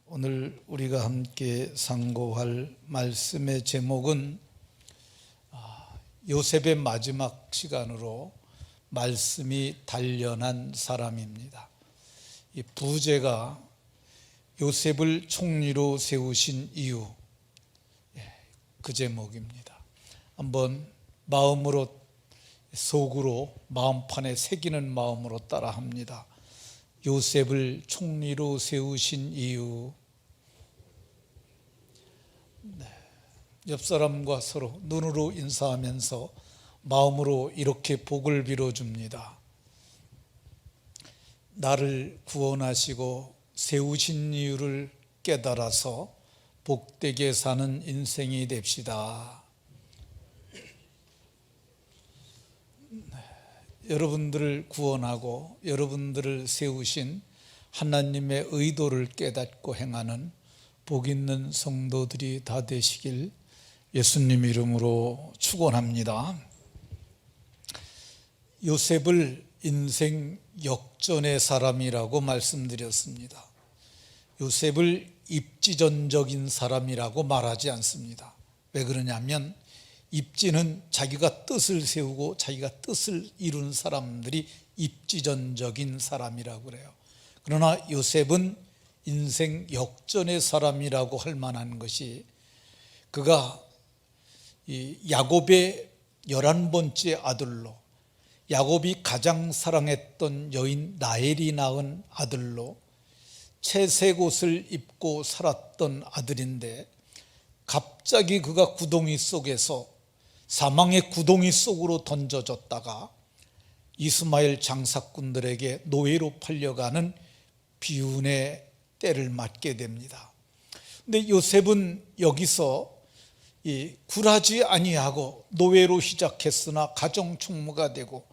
오늘 우리가 함께 상고할 말씀의 제목은 요셉의 마지막 시간으로 말씀이 단련한 사람입니다. 이 부제가 요셉을 총리로 세우신 이유, 그 제목입니다. 한번 마음으로, 속으로, 마음판에 새기는 마음으로 따라합니다. 요셉을 총리로 세우신 이유. 옆 사람과 서로 눈으로 인사하면서 마음으로 이렇게 복을 빌어줍니다. 나를 구원하시고 세우신 이유를 깨달아서 복되게 사는 인생이 됩시다. 여러분들을 구원하고 여러분들을 세우신 하나님의 의도를 깨닫고 행하는 복 있는 성도들이 다 되시길 예수님 이름으로 축원합니다. 요셉을 인생 역전의 사람이라고 말씀드렸습니다. 요셉을 입지전적인 사람이라고 말하지 않습니다. 왜 그러냐면 입지는 자기가 뜻을 세우고 자기가 뜻을 이룬 사람들이 입지전적인 사람이라고 그래요. 그러나 요셉은 인생 역전의 사람이라고 할 만한 것이, 그가 이 야곱의 11번째 아들로, 야곱이 가장 사랑했던 여인 라헬이 낳은 아들로 채색 옷을 입고 살았던 아들인데, 갑자기 그가 구덩이 속에서, 사망의 구덩이 속으로 던져졌다가 이스마엘 장사꾼들에게 노예로 팔려가는 비운의 때를 맞게 됩니다. 근데 요셉은 여기서 굴하지 아니하고 노예로 시작했으나 가정 총무가 되고,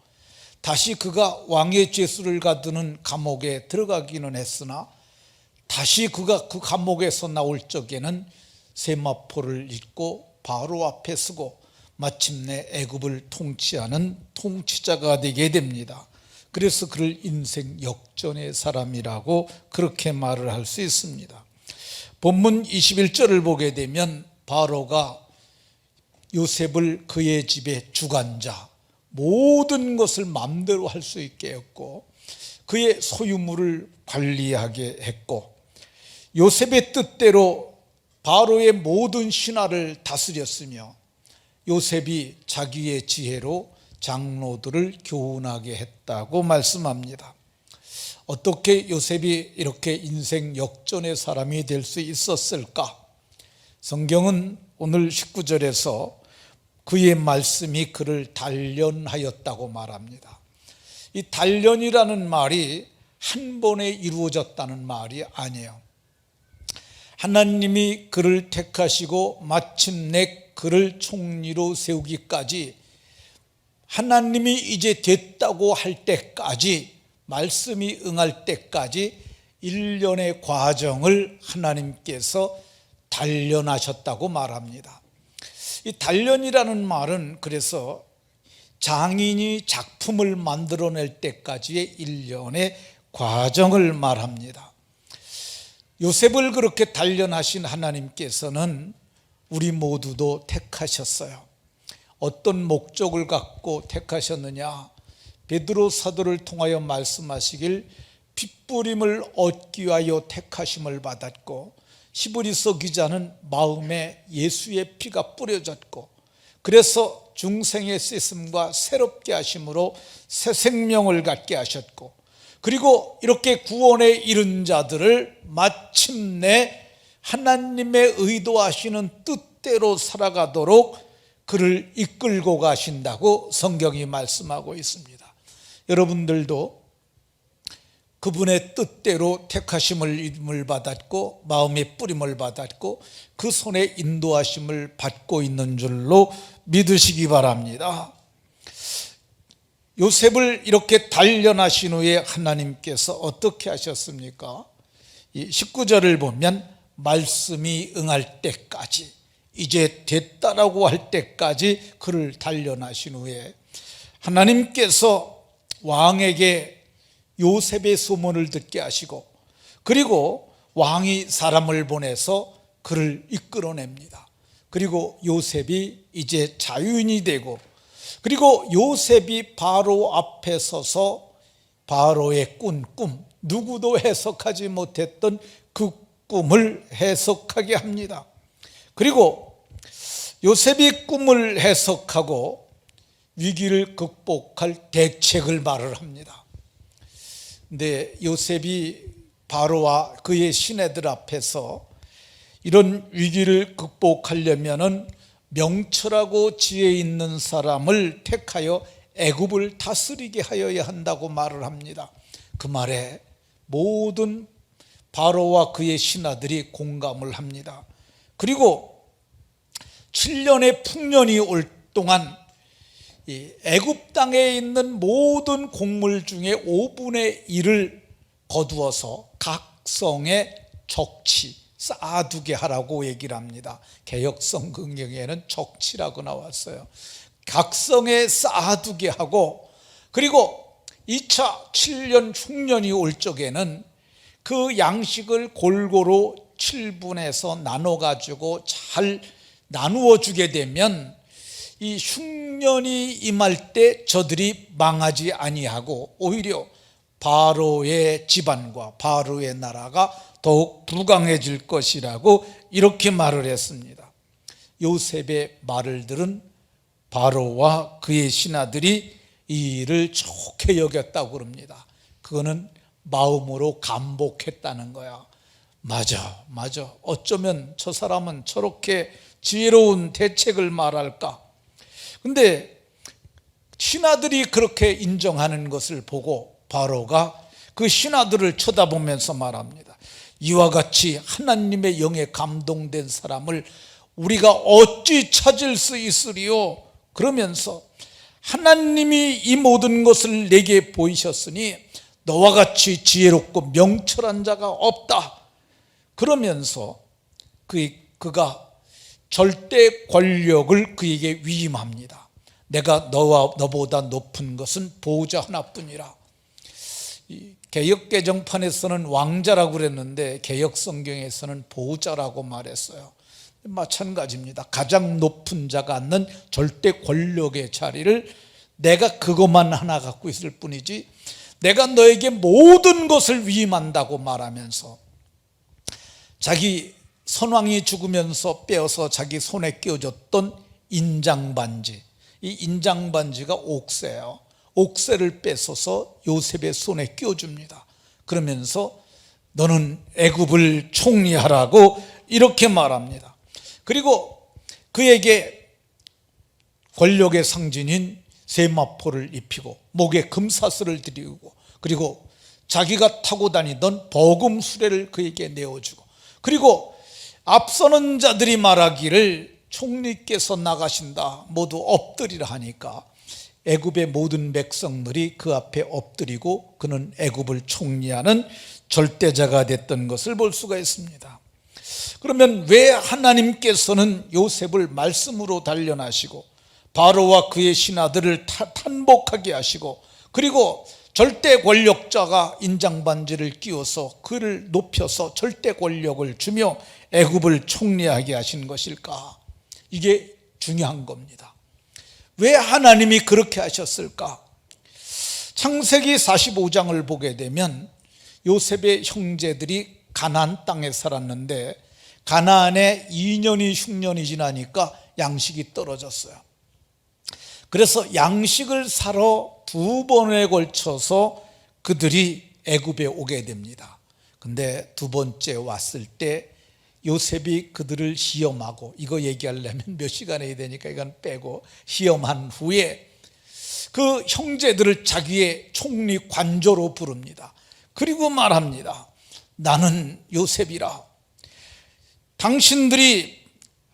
다시 그가 왕의 죄수를 가두는 감옥에 들어가기는 했으나 다시 그가 그 감옥에서 나올 적에는 세마포를 입고 바로 앞에 서고 마침내 애굽을 통치하는 통치자가 되게 됩니다. 그래서 그를 인생 역전의 사람이라고 그렇게 말을 할 수 있습니다. 본문 21절을 보게 되면 바로가 요셉을 그의 집의 주관자, 모든 것을 마음대로 할 수 있게 했고 그의 소유물을 관리하게 했고, 요셉의 뜻대로 바로의 모든 신하를 다스렸으며 요셉이 자기의 지혜로 장로들을 교훈하게 했다고 말씀합니다. 어떻게 요셉이 이렇게 인생 역전의 사람이 될 수 있었을까? 성경은 오늘 19절에서 그의 말씀이 그를 단련하였다고 말합니다. 이 단련이라는 말이 한 번에 이루어졌다는 말이 아니에요. 하나님이 그를 택하시고 마침내 그를 총리로 세우기까지, 하나님이 이제 됐다고 할 때까지, 말씀이 응할 때까지 1년의 과정을 하나님께서 단련하셨다고 말합니다. 이 단련이라는 말은 그래서 장인이 작품을 만들어낼 때까지의 1년의 과정을 말합니다. 요셉을 그렇게 단련하신 하나님께서는 우리 모두도 택하셨어요. 어떤 목적을 갖고 택하셨느냐? 베드로 사도를 통하여 말씀하시길 핏부림을 얻기 위하여 택하심을 받았고, 히브리서 기자는 마음에 예수의 피가 뿌려졌고, 그래서 중생의 씻음과 새롭게 하심으로 새 생명을 갖게 하셨고, 그리고 이렇게 구원에 이른 자들을 마침내 하나님의 의도하시는 뜻대로 살아가도록 그를 이끌고 가신다고 성경이 말씀하고 있습니다. 여러분들도 그분의 뜻대로 택하심을 받았고 마음의 뿌림을 받았고 그 손에 인도하심을 받고 있는 줄로 믿으시기 바랍니다. 요셉을 이렇게 단련하신 후에 하나님께서 어떻게 하셨습니까? 이 19절을 보면 말씀이 응할 때까지, 이제 됐다라고 할 때까지 그를 단련하신 후에 하나님께서 왕에게 요셉의 소문을 듣게 하시고, 그리고 왕이 사람을 보내서 그를 이끌어냅니다. 그리고 요셉이 이제 자유인이 되고, 그리고 요셉이 바로 앞에 서서 바로의 꾼 꿈, 누구도 해석하지 못했던 그 꿈을 해석하게 합니다. 그리고 요셉이 꿈을 해석하고 위기를 극복할 대책을 말을 합니다. 근데 요셉이 바로와 그의 시내들 앞에서 이런 위기를 극복하려면은 명철하고 지혜 있는 사람을 택하여 애굽을 다스리게 하여야 한다고 말을 합니다. 그 말에 모든 바로와 그의 신하들이 공감을 합니다. 그리고 7년의 풍년이 올 동안 이 애굽 땅에 있는 모든 곡물 중에 5분의 1을 거두어서 각 성에 적치 쌓아두게 하라고 얘기를 합니다. 개역성 성경에는 적치라고 나왔어요. 각 성에 쌓아두게 하고, 그리고 2차 7년 흉년이 올 적에는 그 양식을 골고루 7분에서 나눠가지고 잘 나누어 주게 되면 이 흉년이 임할 때 저들이 망하지 아니하고 오히려 바로의 집안과 바로의 나라가 더욱 부강해질 것이라고 이렇게 말을 했습니다. 요셉의 말을 들은 바로와 그의 신하들이 이 일을 좋게 여겼다고 그럽니다. 그거는 마음으로 감복했다는 거야. 맞아. 어쩌면 저 사람은 저렇게 지혜로운 대책을 말할까? 근데 신하들이 그렇게 인정하는 것을 보고 바로가 그 신하들을 쳐다보면서 말합니다. 이와 같이 하나님의 영에 감동된 사람을 우리가 어찌 찾을 수 있으리요? 그러면서 하나님이 이 모든 것을 내게 보이셨으니 너와 같이 지혜롭고 명철한 자가 없다. 그러면서 그가 절대 권력을 그에게 위임합니다. 내가 너보다 높은 것은 보호자 하나뿐이라. 개역 개정판에서는 왕자라고 그랬는데 개역 성경에서는 보호자라고 말했어요. 마찬가지입니다. 가장 높은 자가 앉는 절대 권력의 자리를 내가 그것만 하나 갖고 있을 뿐이지 내가 너에게 모든 것을 위임한다고 말하면서 자기 선왕이 죽으면서 빼어서 자기 손에 끼워줬던 인장반지, 이 인장반지가 옥새예요. 옥새를 뺏어서 요셉의 손에 끼워줍니다. 그러면서 너는 애굽을 총리하라고 이렇게 말합니다. 그리고 그에게 권력의 상징인 세마포를 입히고 목에 금사슬을 드리고, 그리고 자기가 타고 다니던 버금 수레를 그에게 내어주고, 그리고 앞서는 자들이 말하기를 총리께서 나가신다 모두 엎드리라 하니까 애굽의 모든 백성들이 그 앞에 엎드리고 그는 애굽을 총리하는 절대자가 됐던 것을 볼 수가 있습니다. 그러면 왜 하나님께서는 요셉을 말씀으로 단련하시고 바로와 그의 신하들을 탄복하게 하시고, 그리고 절대 권력자가 인장반지를 끼워서 그를 높여서 절대 권력을 주며 애굽을 총리하게 하신 것일까? 이게 중요한 겁니다. 왜 하나님이 그렇게 하셨을까? 창세기 45장을 보게 되면 요셉의 형제들이 가나안 땅에 살았는데 가나안에 2년이 흉년이 지나니까 양식이 떨어졌어요. 그래서 양식을 사러 2번에 걸쳐서 그들이 애굽에 오게 됩니다. 근데 2번째 왔을 때 요셉이 그들을 시험하고, 이거 얘기하려면 몇 시간 해야 되니까 이건 빼고, 시험한 후에 그 형제들을 자기의 총리 관저로 부릅니다. 그리고 말합니다. 나는 요셉이라. 당신들이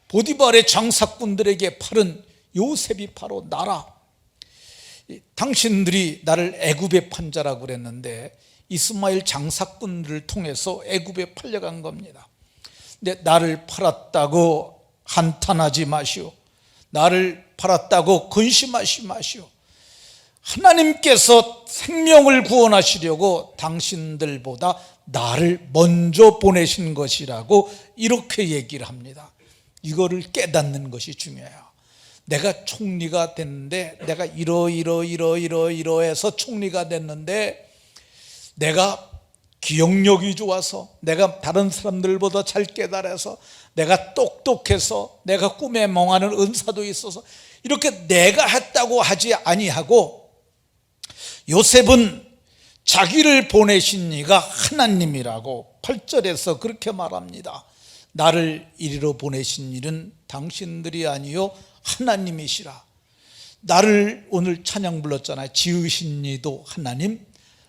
보디발의 장사꾼들에게 팔은 요셉이 바로 나라. 당신들이 나를 애굽에 판 자라고 그랬는데 이스마엘 장사꾼들을 통해서 애굽에 팔려간 겁니다. 근데 나를 팔았다고 한탄하지 마시오. 나를 팔았다고 근심하지 마시오. 하나님께서 생명을 구원하시려고 당신들보다 나를 먼저 보내신 것이라고 이렇게 얘기를 합니다. 이거를 깨닫는 것이 중요해요. 내가 총리가 됐는데, 내가 이러해서 총리가 됐는데, 내가 기억력이 좋아서, 내가 다른 사람들보다 잘 깨달아서, 내가 똑똑해서, 내가 꿈에 몽하는 은사도 있어서 이렇게 내가 했다고 하지 아니하고, 요셉은 자기를 보내신 이가 하나님이라고 8절에서 그렇게 말합니다. 나를 이리로 보내신 일은 당신들이 아니요 하나님이시라. 나를 오늘 찬양 불렀잖아요. 지으신 이도 하나님,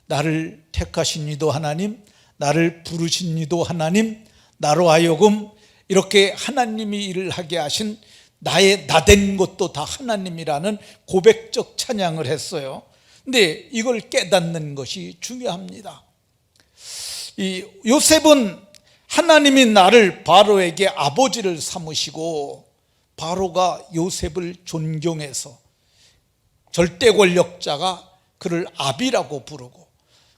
나를 택하신 이도 하나님, 나를 부르신 이도 하나님, 나로 하여금 이렇게 하나님이 일을 하게 하신 나의 나된 것도 다 하나님이라는 고백적 찬양을 했어요. 근데 이걸 깨닫는 것이 중요합니다. 이 요셉은 하나님이 나를 바로에게 아버지를 삼으시고, 바로가 요셉을 존경해서 절대 권력자가 그를 아비라고 부르고,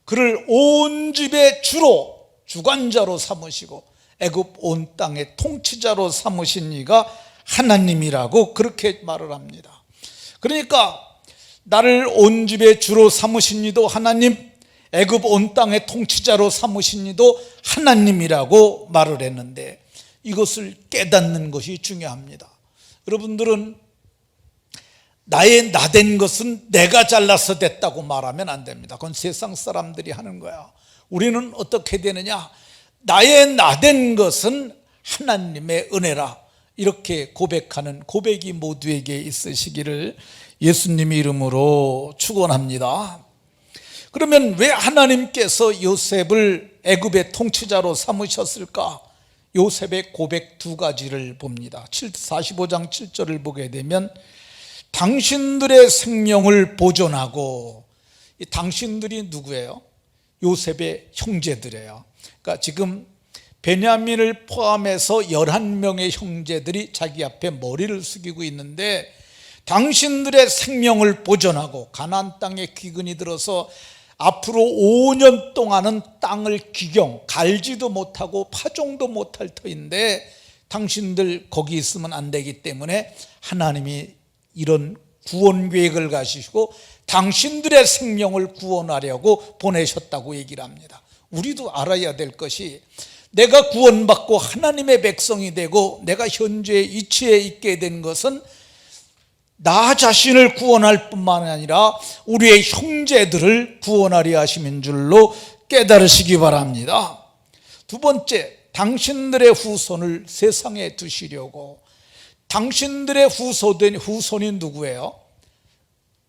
그를 온 집의 주로 주관자로 삼으시고 애굽 온 땅의 통치자로 삼으신 이가 하나님이라고 그렇게 말을 합니다. 그러니까 나를 온 집의 주로 삼으신 이도 하나님, 애굽 온 땅의 통치자로 삼으신 이도 하나님이라고 말을 했는데, 이것을 깨닫는 것이 중요합니다. 여러분들은 나의 나된 것은 내가 잘나서 됐다고 말하면 안 됩니다. 그건 세상 사람들이 하는 거야. 우리는 어떻게 되느냐? 나의 나된 것은 하나님의 은혜라, 이렇게 고백하는 고백이 모두에게 있으시기를 예수님의 이름으로 축원합니다. 그러면 왜 하나님께서 요셉을 애굽의 통치자로 삼으셨을까? 요셉의 고백 두 가지를 봅니다. 45장 7절을 보게 되면, 당신들의 생명을 보존하고, 이 당신들이 누구예요? 요셉의 형제들이에요. 그러니까 지금 베냐민을 포함해서 11명의 형제들이 자기 앞에 머리를 숙이고 있는데, 당신들의 생명을 보존하고 가나안 땅에 기근이 들어서 앞으로 5년 동안은 땅을 갈지도 못하고 파종도 못할 터인데, 당신들 거기 있으면 안 되기 때문에 하나님이 이런 구원 계획을 가지시고 당신들의 생명을 구원하려고 보내셨다고 얘기를 합니다. 우리도 알아야 될 것이, 내가 구원받고 하나님의 백성이 되고 내가 현재 이치에 있게 된 것은 나 자신을 구원할 뿐만 아니라 우리의 형제들을 구원하려 하심인 줄로 깨달으시기 바랍니다. 두 번째, 당신들의 후손을 세상에 두시려고. 당신들의 후손이 누구예요?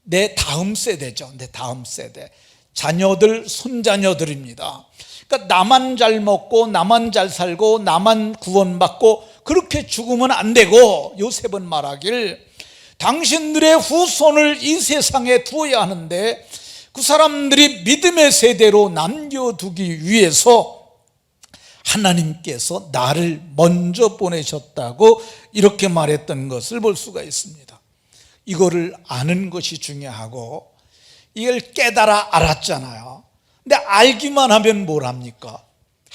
내 다음 세대죠. 내 다음 세대, 자녀들, 손자녀들입니다. 그러니까 나만 잘 먹고 나만 잘 살고 나만 구원받고 그렇게 죽으면 안 되고, 요셉은 말하길 당신들의 후손을 이 세상에 두어야 하는데, 그 사람들이 믿음의 세대로 남겨두기 위해서 하나님께서 나를 먼저 보내셨다고 이렇게 말했던 것을 볼 수가 있습니다. 이거를 아는 것이 중요하고, 이걸 깨달아 알았잖아요. 근데 알기만 하면 뭘 합니까?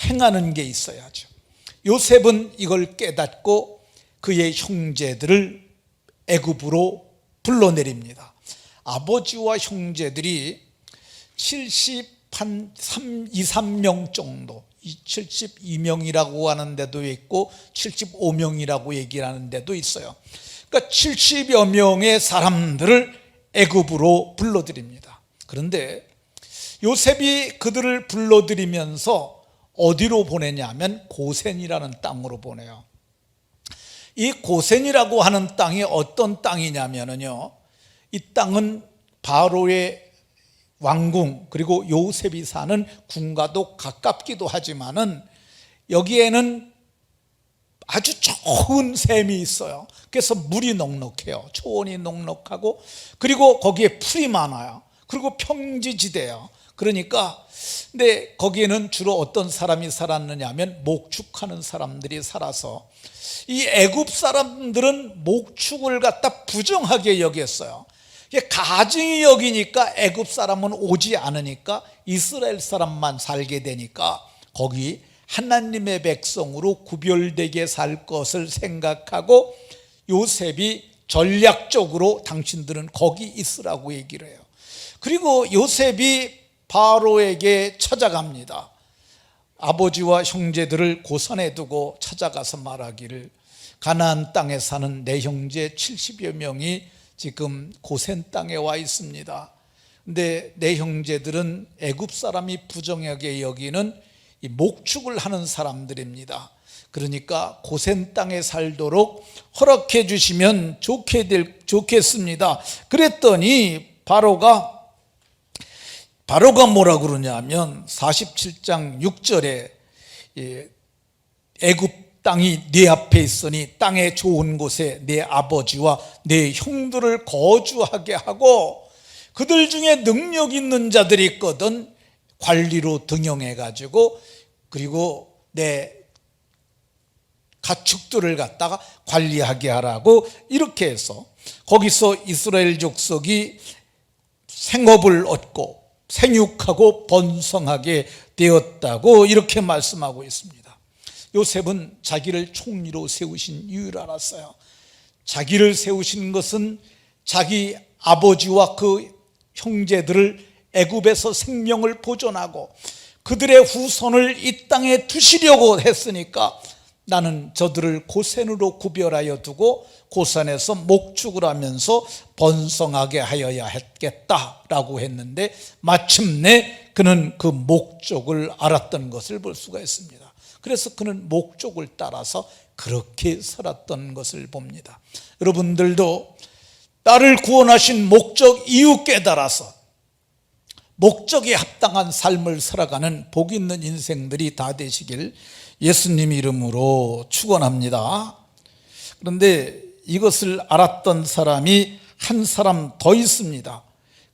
행하는 게 있어야죠. 요셉은 이걸 깨닫고 그의 형제들을 애굽으로 불러내립니다. 아버지와 형제들이 73명 정도, 72명이라고 하는 데도 있고 75명이라고 얘기하는 데도 있어요. 그러니까 70여 명의 사람들을 애굽으로 불러들입니다. 그런데 요셉이 그들을 불러들이면서 어디로 보내냐면 고센이라는 땅으로 보내요. 이 고센이라고 하는 땅이 어떤 땅이냐면요, 이 땅은 바로의 왕궁, 그리고 요셉이 사는 궁과도 가깝기도 하지만은 여기에는 아주 좋은 샘이 있어요. 그래서 물이 넉넉해요. 초원이 넉넉하고, 그리고 거기에 풀이 많아요. 그리고 평지지대예요. 그러니까, 근데 거기에는 주로 어떤 사람이 살았느냐 하면 목축하는 사람들이 살아서, 이 애굽 사람들은 목축을 갖다 부정하게 여겼어요. 가증이 여기니까 애굽 사람은 오지 않으니까 이스라엘 사람만 살게 되니까 거기 하나님의 백성으로 구별되게 살 것을 생각하고 요셉이 전략적으로 당신들은 거기 있으라고 얘기를 해요. 그리고 요셉이 바로에게 찾아갑니다. 아버지와 형제들을 고산에 두고 찾아가서 말하기를 가나안 땅에 사는 내 형제 70여 명이 지금 고센 땅에 와 있습니다. 근데 내 형제들은 애굽 사람이 부정하게 여기는 이 목축을 하는 사람들입니다. 그러니까 고센 땅에 살도록 허락해 주시면 좋겠습니다. 그랬더니 바로가 뭐라 그러냐면 47장 6절에 애굽 땅이 네 앞에 있으니 땅의 좋은 곳에 내 아버지와 내 형들을 거주하게 하고 그들 중에 능력 있는 자들이 있거든 관리로 등용해가지고 그리고 내 가축들을 갖다가 관리하게 하라고 이렇게 해서 거기서 이스라엘 족속이 생업을 얻고 생육하고 번성하게 되었다고 이렇게 말씀하고 있습니다. 요셉은 자기를 총리로 세우신 이유를 알았어요. 자기를 세우신 것은 자기 아버지와 그 형제들을 애굽에서 생명을 보존하고 그들의 후손을 이 땅에 두시려고 했으니까 나는 저들을 고센으로 구별하여 두고 고산에서 목축을 하면서 번성하게 하여야 했겠다라고 했는데 마침내 그는 그 목적을 알았던 것을 볼 수가 있습니다. 그래서 그는 목적을 따라서 그렇게 살았던 것을 봅니다. 여러분들도 나를 구원하신 목적 이유 깨달아서 목적에 합당한 삶을 살아가는 복 있는 인생들이 다 되시길 예수님 이름으로 축원합니다. 그런데 이것을 알았던 사람이 한 사람 더 있습니다.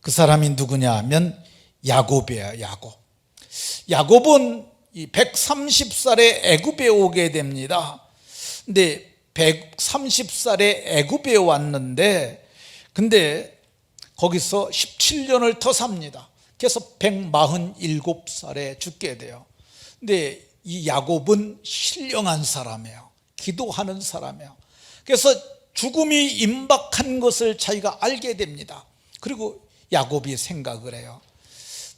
그 사람이 누구냐 하면 야곱이에요. 야곱은 130살에 애굽에 오게 됩니다. 근데 130살에 애굽에 왔는데 근데 거기서 17년을 더 삽니다. 그래서 147살에 죽게 돼요. 근데 이 야곱은 신령한 사람이에요. 기도하는 사람이에요. 그래서 죽음이 임박한 것을 자기가 알게 됩니다. 그리고 야곱이 생각을 해요.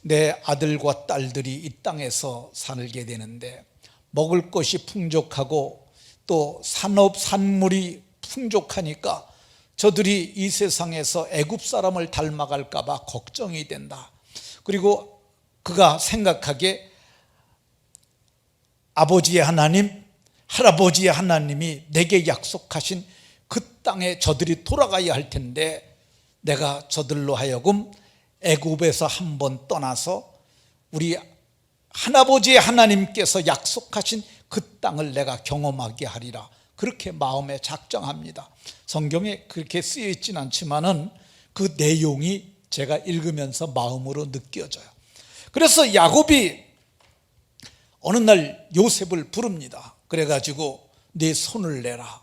내 아들과 딸들이 이 땅에서 살게 되는데 먹을 것이 풍족하고 또 산물이 풍족하니까 저들이 이 세상에서 애굽 사람을 닮아갈까 봐 걱정이 된다. 그리고 그가 생각하기에 아버지의 하나님, 할아버지의 하나님이 내게 약속하신 그 땅에 저들이 돌아가야 할 텐데 내가 저들로 하여금 애굽에서 한번 떠나서 우리 할아버지의 하나님께서 약속하신 그 땅을 내가 경험하게 하리라. 그렇게 마음에 작정합니다. 성경에 그렇게 쓰여 있지는 않지만은 그 내용이 제가 읽으면서 마음으로 느껴져요. 그래서 야곱이 어느 날 요셉을 부릅니다. 그래가지고 네 손을 내라.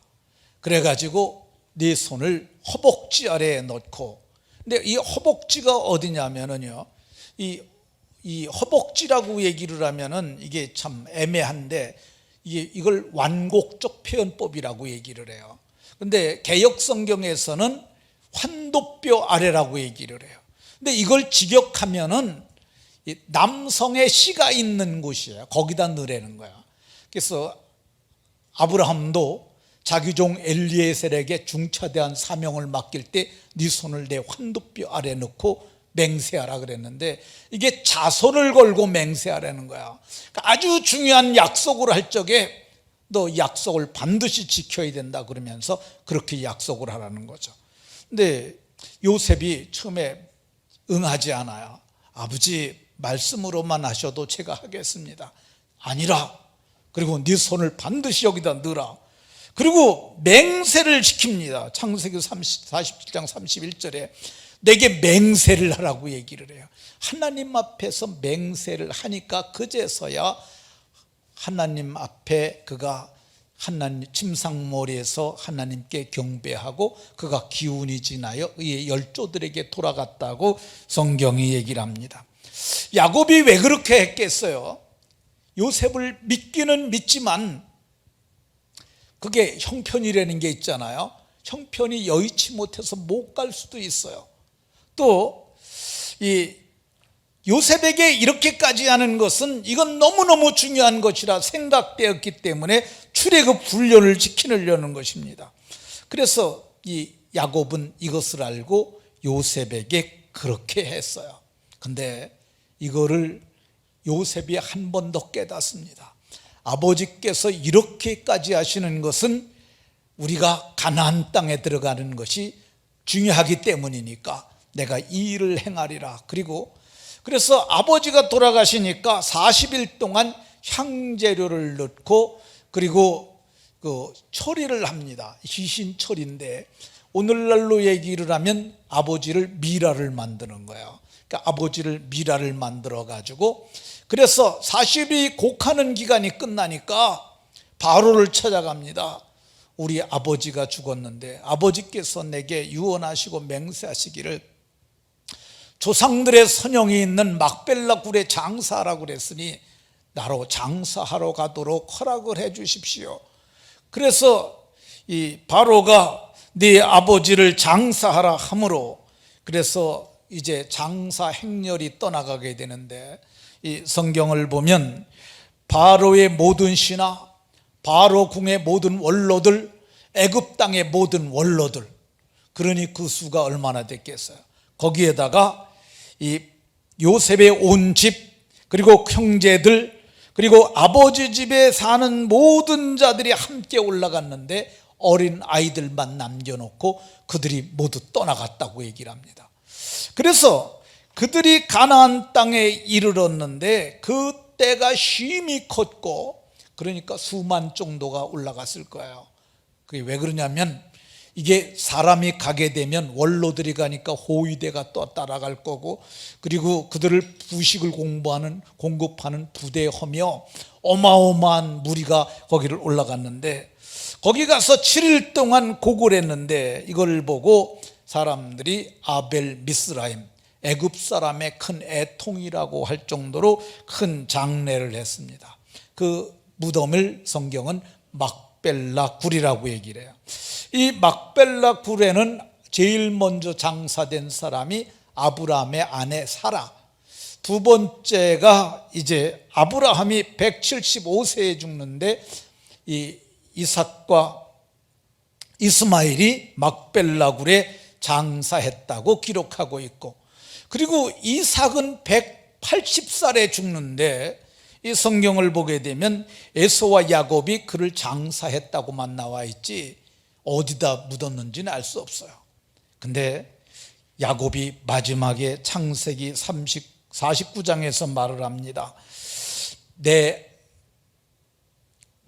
그래가지고 네 손을 허벅지 아래에 넣고, 근데 이 허벅지가 어디냐면은요, 이 허벅지라고 얘기를 하면은 이게 참 애매한데 이걸 완곡적 표현법이라고 얘기를 해요. 근데 개역 성경에서는 환도뼈 아래라고 얘기를 해요. 근데 이걸 직역하면은 남성의 씨가 있는 곳이에요. 거기다 넣으라는 거야. 그래서 아브라함도 자기 종 엘리에셀에게 중차대한 사명을 맡길 때 네 손을 내 환도뼈 아래 넣고 맹세하라 그랬는데 이게 자손을 걸고 맹세하라는 거야. 그러니까 아주 중요한 약속을 할 적에 너 약속을 반드시 지켜야 된다 그러면서 그렇게 약속을 하라는 거죠. 근데 요셉이 처음에 응하지 않아요. 아버지 말씀으로만 하셔도 제가 하겠습니다. 아니라, 그리고 네 손을 반드시 여기다 넣으라. 그리고 맹세를 시킵니다. 창세기 47장 31절에 내게 맹세를 하라고 얘기를 해요. 하나님 앞에서 맹세를 하니까 그제서야 하나님 앞에 그가 하나님 침상머리에서 하나님께 경배하고 그가 기운이 지나여 그의 열조들에게 돌아갔다고 성경이 얘기를 합니다. 야곱이 왜 그렇게 했겠어요? 요셉을 믿기는 믿지만 그게 형편이라는 게 있잖아요. 형편이 여의치 못해서 못 갈 수도 있어요. 또 이 요셉에게 이렇게까지 하는 것은 이건 너무너무 중요한 것이라 생각되었기 때문에 출애굽 훈련을 지키려는 것입니다. 그래서 이 야곱은 이것을 알고 요셉에게 그렇게 했어요. 근데 이거를 요셉이 한 번 더 깨닫습니다. 아버지께서 이렇게까지 하시는 것은 우리가 가나안 땅에 들어가는 것이 중요하기 때문이니까 내가 이 일을 행하리라. 그래서 아버지가 돌아가시니까 40일 동안 향재료를 넣고 그리고 그 처리를 합니다. 희신처리인데 오늘날로 얘기를 하면 아버지를 미라를 만드는 거예요. 그러니까 아버지를 미라를 만들어 가지고 그래서 40이 곡하는 기간이 끝나니까 바로를 찾아갑니다. 우리 아버지가 죽었는데 아버지께서 내게 유언하시고 맹세하시기를 조상들의 선영이 있는 막벨라 굴에 장사하라고 그랬으니 나로 장사하러 가도록 허락을 해 주십시오. 그래서 이 바로가 네 아버지를 장사하라 함으로 그래서 이제 장사 행렬이 떠나가게 되는데 이 성경을 보면 바로의 모든 신하, 바로 궁의 모든 원로들, 애굽 땅의 모든 원로들, 그러니 그 수가 얼마나 됐겠어요. 거기에다가 이 요셉의 온 집, 그리고 형제들, 그리고 아버지 집에 사는 모든 자들이 함께 올라갔는데 어린 아이들만 남겨놓고 그들이 모두 떠나갔다고 얘기를 합니다. 그래서 그들이 가나안 땅에 이르렀는데 그 때가 심히 컸고 그러니까 수만 정도가 올라갔을 거예요. 그게 왜 그러냐면 이게 사람이 가게 되면 원로들이 가니까 호위대가 또 따라갈 거고 그리고 그들을 부식을 공급하는 부대허며 어마어마한 무리가 거기를 올라갔는데 거기 가서 7일 동안 고굴했는데 이걸 보고 사람들이 아벨 미스라임, 애굽 사람의 큰 애통이라고 할 정도로 큰 장례를 했습니다. 그 무덤을 성경은 막벨라 굴이라고 얘기를 해요. 이 막벨라 굴에는 제일 먼저 장사된 사람이 아브라함의 아내 사라, 두 번째가 이제 아브라함이 175세에 죽는데 이 이삭과 이스마엘이 막벨라 굴에 장사했다고 기록하고 있고 그리고 이삭은 180살에 죽는데 이 성경을 보게 되면 에서와 야곱이 그를 장사했다고만 나와 있지 어디다 묻었는지는 알 수 없어요. 근데 야곱이 마지막에 창세기 49장에서 말을 합니다.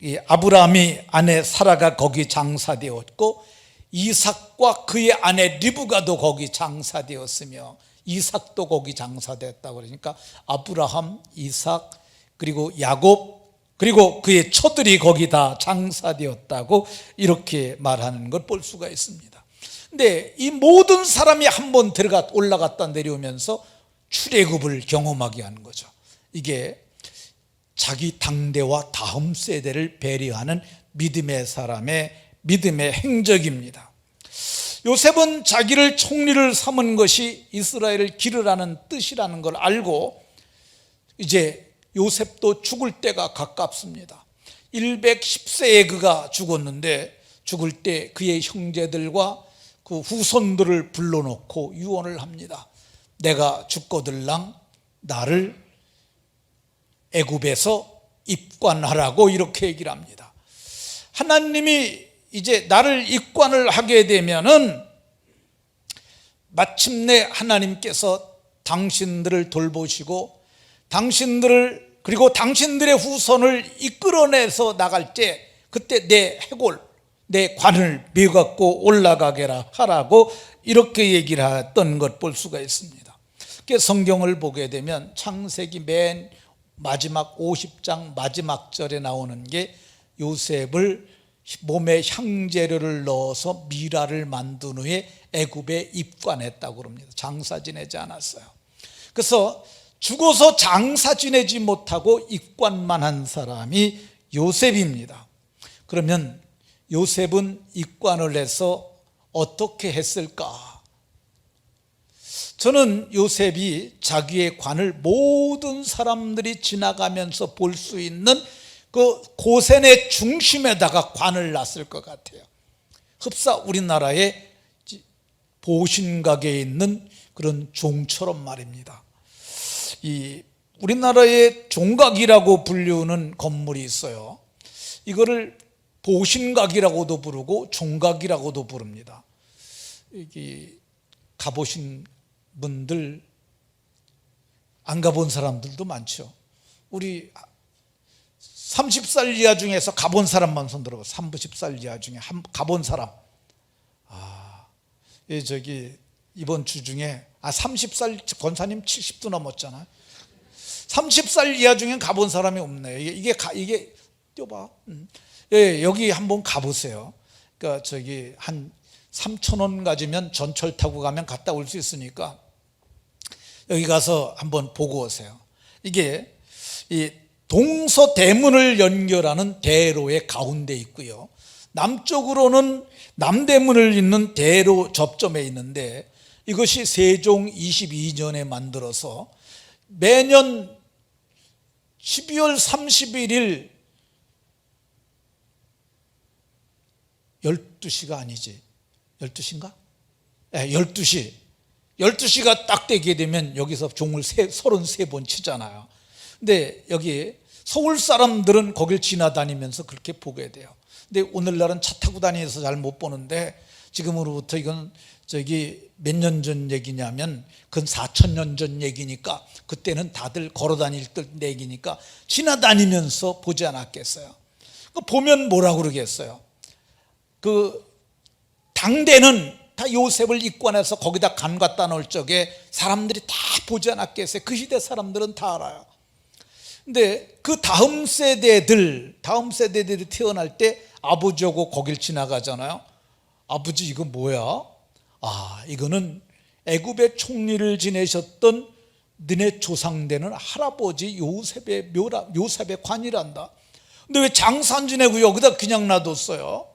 이 아브라함이 아내 사라가 거기 장사되었고 이삭과 그의 아내 리브가도 거기 장사되었으며 이삭도 거기 장사됐다고 그러니까 아브라함, 이삭, 그리고 야곱, 그리고 그의 처들이 거기 다 장사되었다고 이렇게 말하는 걸 볼 수가 있습니다. 근데 이 모든 사람이 한번 올라갔다 내려오면서 출애굽을 경험하게 하는 거죠. 이게 자기 당대와 다음 세대를 배려하는 믿음의 사람의 믿음의 행적입니다. 요셉은 자기를 총리를 삼은 것이 이스라엘을 기르라는 뜻이라는 걸 알고 이제 요셉도 죽을 때가 가깝습니다. 110세에 그가 죽었는데 죽을 때 그의 형제들과 그 후손들을 불러놓고 유언을 합니다. 내가 죽거들랑 나를 애굽에서 입관하라고 이렇게 얘기를 합니다. 하나님이 이제 나를 입관을 하게 되면은 마침내 하나님께서 당신들을 돌보시고 당신들을 그리고 당신들의 후손을 이끌어내서 나갈 때 그때 내 해골, 내 관을 메갖고 올라가게라 하라고 이렇게 얘기를 했던 것 볼 수가 있습니다. 성경을 보게 되면 창세기 맨 마지막 50장 마지막 절에 나오는 게 요셉을 몸에 향재료를 넣어서 미라를 만든 후에 애굽에 입관했다고 합니다. 장사 지내지 않았어요. 그래서 죽어서 장사 지내지 못하고 입관만 한 사람이 요셉입니다. 그러면 요셉은 입관을 해서 어떻게 했을까? 저는 요셉이 자기의 관을 모든 사람들이 지나가면서 볼 수 있는 그 고센의 중심에다가 관을 놨을 것 같아요. 흡사 우리나라의 보신각에 있는 그런 종처럼 말입니다. 이 우리나라의 종각이라고 불리우는 건물이 있어요. 이거를 보신각이라고도 부르고 종각이라고도 부릅니다. 여기 가보신 분들, 안 가본 사람들도 많죠. 우리 30살 이하 중에서 가본 사람만 손 들어봐. 30살 이하 중에 가본 사람. 저기 이번 주 중에 30살 권사님 70도 넘었잖아요. 30살 이하 중에 가본 사람이 없네요. 이게 띄워봐. 여기 한번 가보세요. 그러니까 저기 한 3,000원 가지면 전철 타고 가면 갔다 올 수 있으니까 여기 가서 한번 보고 오세요. 이게 이 동서대문을 연결하는 대로의 가운데 있고요. 남쪽으로는 남대문을 잇는 대로 접점에 있는데 이것이 세종 22년에 만들어서 매년 12월 31일 12시가 아니지 12시인가? 네, 12시가 딱 되게 되면 여기서 종을 33번 치잖아요. 근데 여기 서울 사람들은 거길 지나다니면서 그렇게 보게 돼요. 근데 오늘날은 차 타고 다니면서 잘 못 보는데 지금으로부터 이건 저기 몇 년 전 얘기냐면 그건 4,000년 전 얘기니까 그때는 다들 걸어 다닐 때 얘기니까 지나다니면서 보지 않았겠어요. 보면 뭐라고 그러겠어요. 그 당대는 다 요셉을 입관해서 거기다 간 갖다 놓을 적에 사람들이 다 보지 않았겠어요. 그 시대 사람들은 다 알아요. 근데 그 다음 세대들이 태어날 때 아버지하고 거길 지나가잖아요. 아버지 이거 뭐야? 이거는 애굽의 총리를 지내셨던 너네 조상되는 할아버지 요셉의 관이란다. 근데 왜 장사 안 지내고 여기다 그냥 놔뒀어요?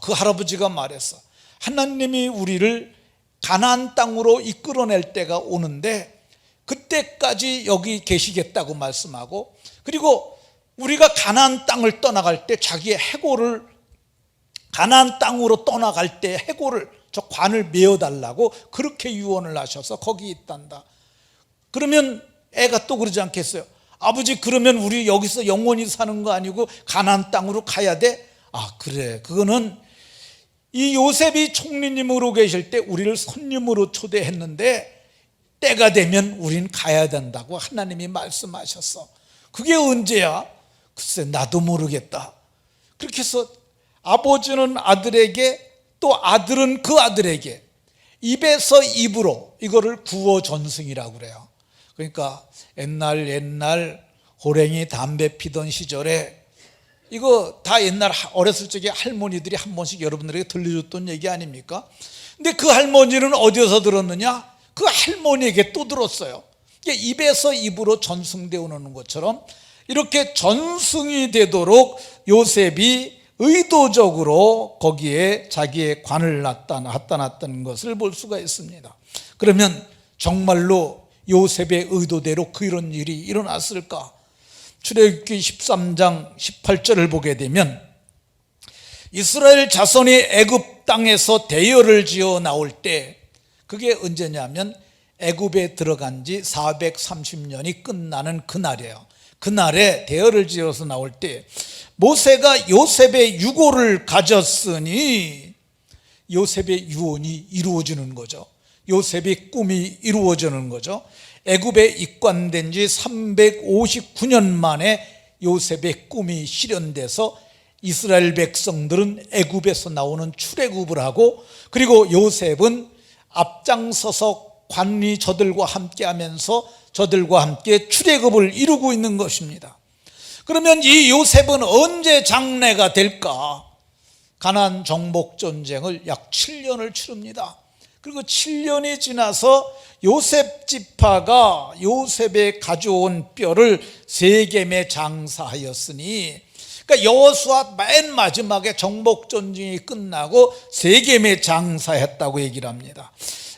그 할아버지가 말했어. 하나님이 우리를 가나안 땅으로 이끌어낼 때가 오는데 그때까지 여기 계시겠다고 말씀하고, 그리고 우리가 가나안 땅을 떠나갈 때 자기의 해골을, 가나안 땅으로 떠나갈 때 해골을, 저 관을 메어달라고 그렇게 유언을 하셔서 거기 있단다. 그러면 애가 또 그러지 않겠어요? 아버지 그러면 우리 여기서 영원히 사는 거 아니고 가나안 땅으로 가야 돼? 그래, 그거는 이 요셉이 총리님으로 계실 때 우리를 손님으로 초대했는데 때가 되면 우린 가야 된다고 하나님이 말씀하셨어. 그게 언제야? 글쎄 나도 모르겠다. 그렇게 해서 아버지는 아들에게, 또 아들은 그 아들에게 입에서 입으로 이거를 구어 전승이라고 그래요. 그러니까 옛날 호랭이 담배 피던 시절에, 이거 다 옛날 어렸을 적에 할머니들이 한 번씩 여러분들에게 들려줬던 얘기 아닙니까? 근데 그 할머니는 어디서 들었느냐? 그 할머니에게 또 들었어요. 이게 입에서 입으로 전승되어 오는 것처럼 이렇게 전승이 되도록 요셉이 의도적으로 거기에 자기의 관을 갖다 놨다는 것을 볼 수가 있습니다. 그러면 정말로 요셉의 의도대로 그런 일이 일어났을까? 출애굽기 13장 18절을 보게 되면 이스라엘 자손이 애굽 땅에서 대열을 지어 나올 때, 그게 언제냐면 애굽에 들어간 지 430년이 끝나는 그날이에요. 그날에 대열을 지어서 나올 때 모세가 요셉의 유고를 가졌으니 요셉의 유언이 이루어지는 거죠. 요셉의 꿈이 이루어지는 거죠. 애굽에 입관된 지 359년 만에 요셉의 꿈이 실현돼서 이스라엘 백성들은 애굽에서 나오는 출애굽을 하고, 그리고 요셉은 앞장서서 관리 저들과 함께 하면서 저들과 함께 출애굽을 이루고 있는 것입니다. 그러면 이 요셉은 언제 장래가 될까? 가나안 정복 전쟁을 약 7년을 치릅니다. 그리고 7년이 지나서 요셉 지파가 요셉에 가져온 뼈를 세겜에 장사하였으니, 그러니까 여호수아 맨 마지막에 정복 전쟁이 끝나고 세겜에 장사했다고 얘기를 합니다.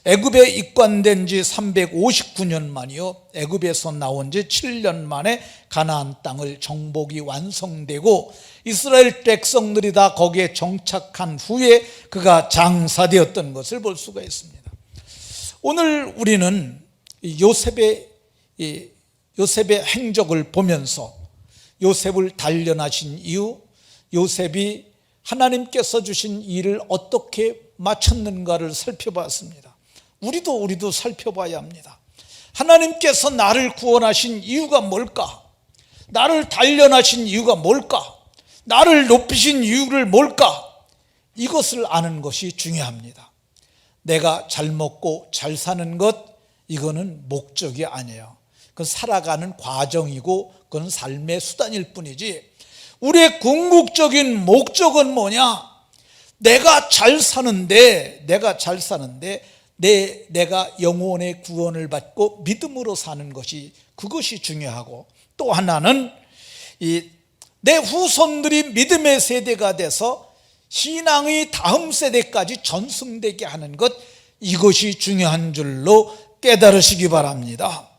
애굽에 입관된 지 359년 만이요, 애굽에서 나온 지 7년 만에 가나안 땅을 정복이 완성되고 이스라엘 백성들이 다 거기에 정착한 후에 그가 장사되었던 것을 볼 수가 있습니다. 오늘 우리는 요셉의 행적을 보면서 요셉을 단련하신 이유, 요셉이 하나님께서 주신 일을 어떻게 마쳤는가를 살펴봤습니다. 우리도 살펴봐야 합니다. 하나님께서 나를 구원하신 이유가 뭘까? 나를 단련하신 이유가 뭘까? 나를 높이신 이유를 뭘까? 이것을 아는 것이 중요합니다. 내가 잘 먹고 잘 사는 것, 이거는 목적이 아니에요. 그건 살아가는 과정이고 그건 삶의 수단일 뿐이지, 우리의 궁극적인 목적은 뭐냐? 내가 잘 사는데 내가 영혼의 구원을 받고 믿음으로 사는 것이, 그것이 중요하고, 또 하나는 내 후손들이 믿음의 세대가 돼서 신앙의 다음 세대까지 전승되게 하는 것, 이것이 중요한 줄로 깨달으시기 바랍니다.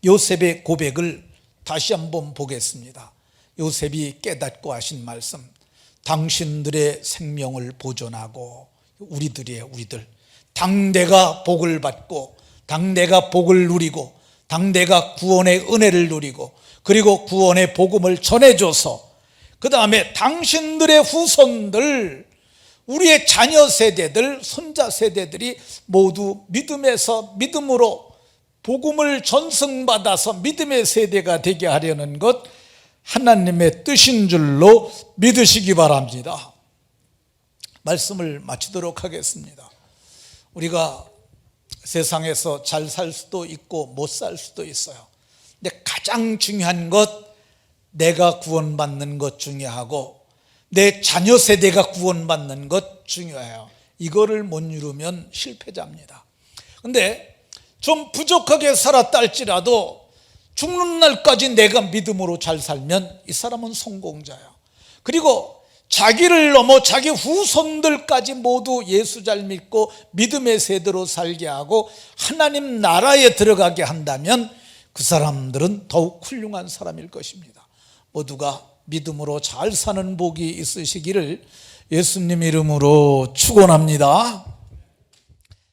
요셉의 고백을 다시 한번 보겠습니다. 요셉이 깨닫고 하신 말씀, 당신들의 생명을 보존하고, 우리들 당대가 복을 받고 당대가 복을 누리고 당대가 구원의 은혜를 누리고 그리고 구원의 복음을 전해줘서 그 다음에 당신들의 후손들, 우리의 자녀 세대들, 손자 세대들이 모두 믿음으로 복음을 전승받아서 믿음의 세대가 되게 하려는 것, 하나님의 뜻인 줄로 믿으시기 바랍니다. 말씀을 마치도록 하겠습니다. 우리가 세상에서 잘 살 수도 있고 못 살 수도 있어요. 근데 가장 중요한 것, 내가 구원받는 것 중요하고 내 자녀 세대가 구원받는 것 중요해요. 이거를 못 이루면 실패자입니다. 근데 좀 부족하게 살았다 할지라도 죽는 날까지 내가 믿음으로 잘 살면 이 사람은 성공자예요. 그리고 자기를 넘어 자기 후손들까지 모두 예수 잘 믿고 믿음의 세대로 살게 하고 하나님 나라에 들어가게 한다면 그 사람들은 더욱 훌륭한 사람일 것입니다. 모두가 믿음으로 잘 사는 복이 있으시기를 예수님 이름으로 축원합니다.